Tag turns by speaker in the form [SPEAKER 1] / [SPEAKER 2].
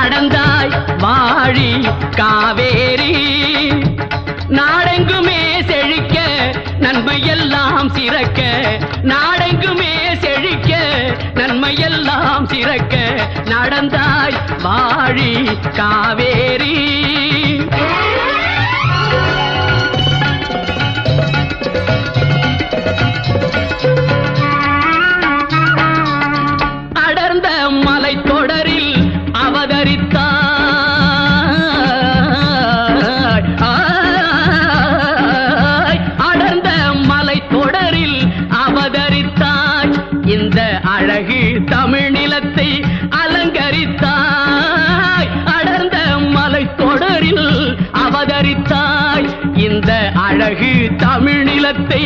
[SPEAKER 1] நடந்தாய் வாழி காவேரி நாடெங்குமே செழிக்க நன்மையெல்லாம் சிறக்க நாடெங்குமே செழிக்க நன்மையெல்லாம் சிறக்க நடந்தாய் வாழி காவேரி அடர்ந்த மலை தொடரில் அவதரித்தாய் அடர்ந்த மலை தொடரில் அவதரித்தாய் இந்த அழகு தமிழ் நிலத்தை அலங்கரித்தாய் அடர்ந்த மலை தொடரில் அவதரித்தாய் இந்த அழகு தமிழ் நிலத்தை